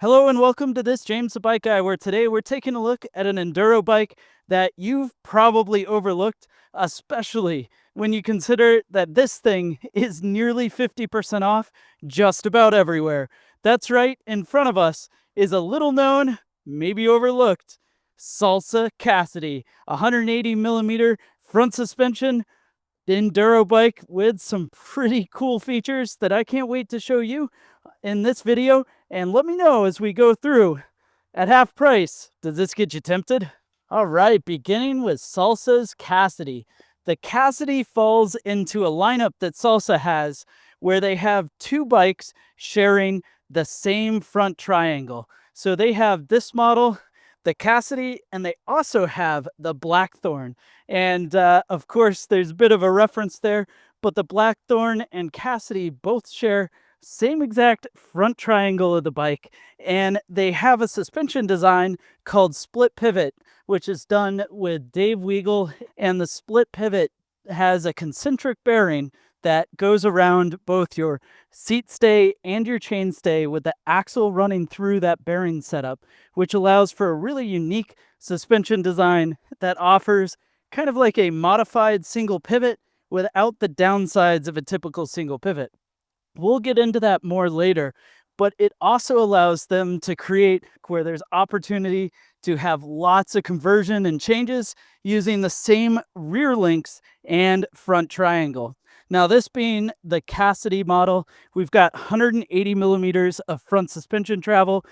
Hello and welcome to this James the Bike Guy, where today we're taking a look at an enduro bike that you've probably overlooked, especially when you consider that this thing is nearly 50% off just about everywhere. That's right, in front of us is a little known, maybe overlooked, Salsa Cassidy, 180 millimeter front suspension enduro bike with some pretty cool features that I can't wait to show you in this video. And let me know as we go through. At half price, does this get you tempted? All right, beginning with Salsa's Cassidy. The Cassidy falls into a lineup that Salsa has where they have two bikes sharing the same front triangle. So they have this model, the Cassidy, and they also have the Blackthorn. And of course, there's a bit of a reference there, but the Blackthorn and Cassidy both share same exact front triangle of the bike, and they have a suspension design called split pivot, which is done with Dave Weigel, and the split pivot has a concentric bearing that goes around both your seat stay and your chain stay with the axle running through that bearing setup, which allows for a really unique suspension design that offers kind of like a modified single pivot without the downsides of a typical single pivot. We'll get into that more later, but it also allows them to create where there's opportunity to have lots of conversion and changes using the same rear links and front triangle. Now, this being the Cassidy model, we've got 180 millimeters of front suspension travel.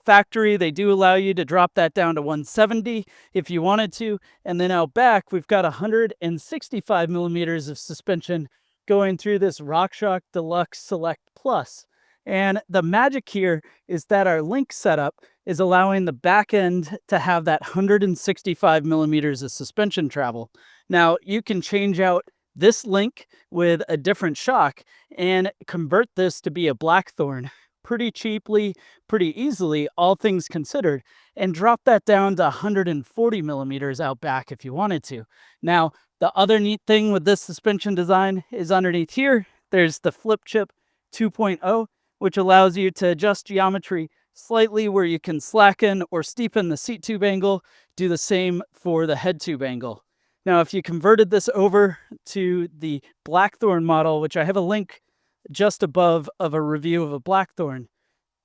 Factory, they do allow you to drop that down to 170 if you wanted to. And then out back, we've got 165 millimeters of suspension going through this RockShox Deluxe Select Plus. And the magic here is that our link setup is allowing the back end to have that 165 millimeters of suspension travel. Now, you can change out this link with a different shock and convert this to be a Blackthorn pretty cheaply, pretty easily, all things considered, and drop that down to 140 millimeters out back if you wanted to. Now, the other neat thing with this suspension design is underneath here, there's the flip chip 2.0, which allows you to adjust geometry slightly where you can slacken or steepen the seat tube angle, do the same for the head tube angle. Now, if you converted this over to the Blackthorn model, which I have a link just above of a review of a Blackthorn,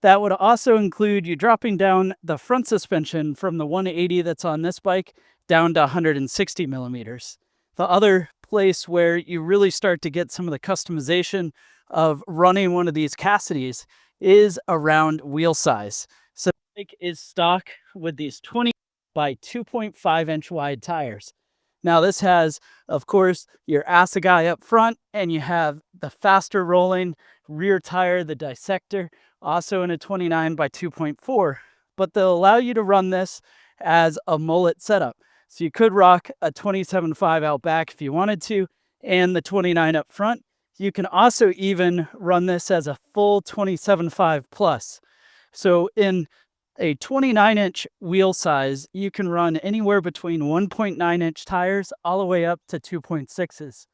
that would also include you dropping down the front suspension from the 180 that's on this bike down to 160 millimeters. The other place where you really start to get some of the customization of running one of these Cassidys is around wheel size. So the bike is stock with these 20 by 2.5 inch wide tires. Now this has, of course, your Assegai up front, and you have the faster rolling rear tire, the Dissector, also in a 29 by 2.4, but they'll allow you to run this as a mullet setup. So you could rock a 27.5 out back if you wanted to, and the 29 up front. You can also even run this as a full 27.5 plus. So in a 29-inch wheel size, you can run anywhere between 1.9-inch tires all the way up to 2.6s.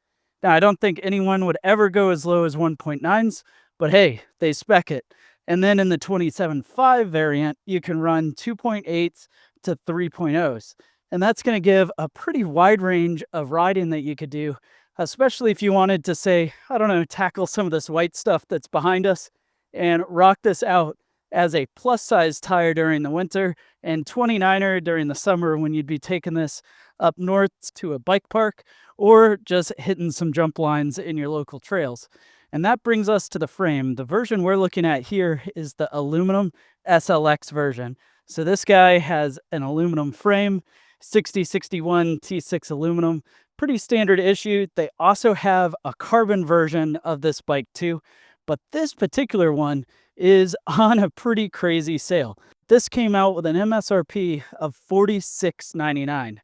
Now, I don't think anyone would ever go as low as 1.9s, but hey, they spec it. And then in the 27.5 variant, you can run 2.8s to 3.0s. And that's going to give a pretty wide range of riding that you could do, especially if you wanted to, say, I don't know, tackle some of this white stuff that's behind us and rock this out as a plus size tire during the winter and 29er during the summer when you'd be taking this up north to a bike park or just hitting some jump lines in your local trails. And that brings us to the frame. The version we're looking at here is the aluminum SLX version. So this guy has an aluminum frame, 6061 T6 aluminum, pretty standard issue. They also have a carbon version of this bike too, but this particular one is on a pretty crazy sale. This came out with an MSRP of $46.99.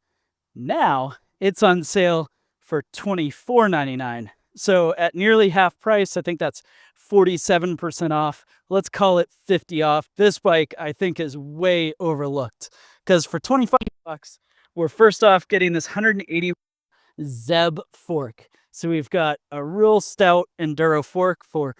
Now it's on sale for $24.99. So at nearly half price, I think that's 47% off. Let's call it 50 off. This bike, I think, is way overlooked because for 25 bucks, we're first off getting this 180 Zeb fork. So we've got a real stout enduro fork for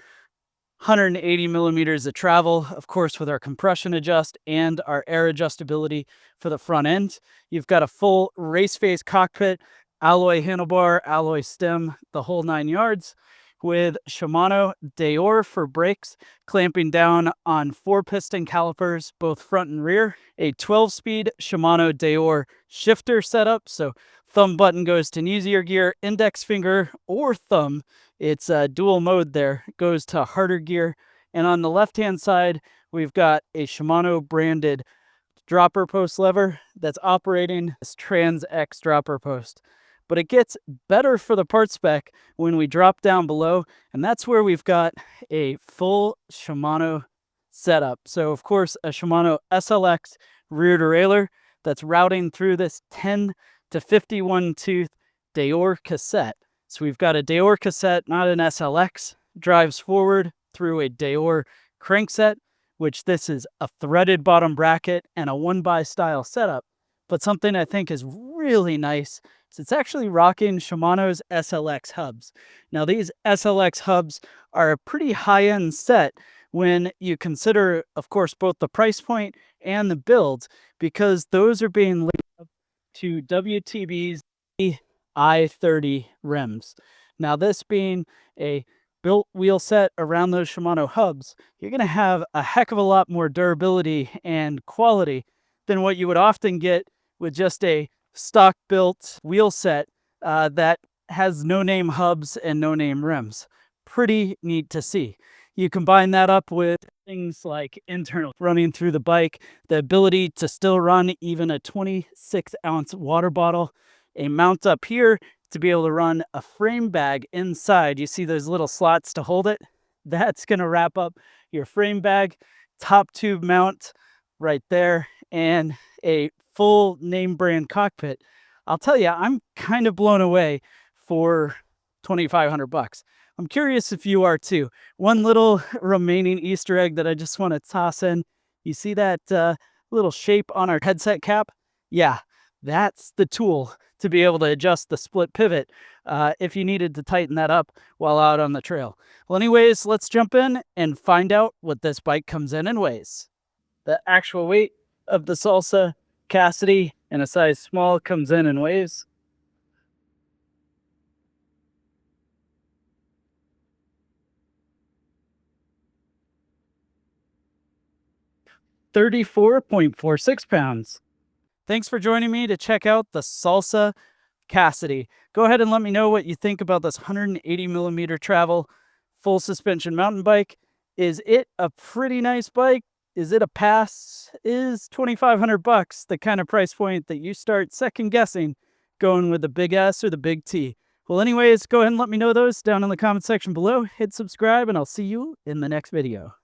180 millimeters of travel, of course, with our compression adjust and our air adjustability for the front end. You've got a full race face cockpit, alloy handlebar, alloy stem, the whole 9 yards, with Shimano Deore for brakes, clamping down on 4-piston calipers, both front and rear, a 12-speed Shimano Deore shifter setup, so thumb button goes to an easier gear, index finger or thumb, it's a dual mode there, goes to harder gear. And on the left-hand side, we've got a Shimano branded dropper post lever that's operating as Trans X dropper post. But it gets better for the part spec when we drop down below, and that's where we've got a full Shimano setup. So of course, a Shimano SLX rear derailleur that's routing through this 10 to 51 tooth Deore cassette. So we've got a Deore cassette, not an SLX, drives forward through a Deore crankset, which this is a threaded bottom bracket and a 1x style setup. But something I think is really nice is it's actually rocking Shimano's SLX hubs. Now these SLX hubs are a pretty high-end set when you consider, of course, both the price point and the build, because those are being linked up to WTB's I-30 rims. Now this being a built wheel set around those Shimano hubs, you're going to have a heck of a lot more durability and quality than what you would often get with just a stock built wheel set that has no name hubs and no name rims. Pretty neat to see. You combine that up with things like internal running through the bike, the ability to still run even a 26-ounce water bottle, a mount up here to be able to run a frame bag inside. You see those little slots to hold it? That's going to wrap up your frame bag, top tube mount right there, and a full name brand cockpit. I'll tell you, I'm kind of blown away for 2,500 bucks. I'm curious if you are too. One little remaining Easter egg that I just want to toss in. You see that little shape on our headset cap? Yeah, that's the tool to be able to adjust the split pivot if you needed to tighten that up while out on the trail. Well, anyways, let's jump in and find out what this bike comes in and weighs. The actual weight of the Salsa Cassidy in a size small comes in and weighs 34.46 pounds. Thanks for joining me to check out the Salsa Cassidy. Go ahead and let me know what you think about this 180 millimeter travel full suspension mountain bike. Is it a pretty nice bike? Is it a pass? Is 2,500 bucks the kind of price point that you start second guessing going with the big S or the big T? Well, anyways, go ahead and let me know those down in the comment section below. Hit subscribe and I'll see you in the next video.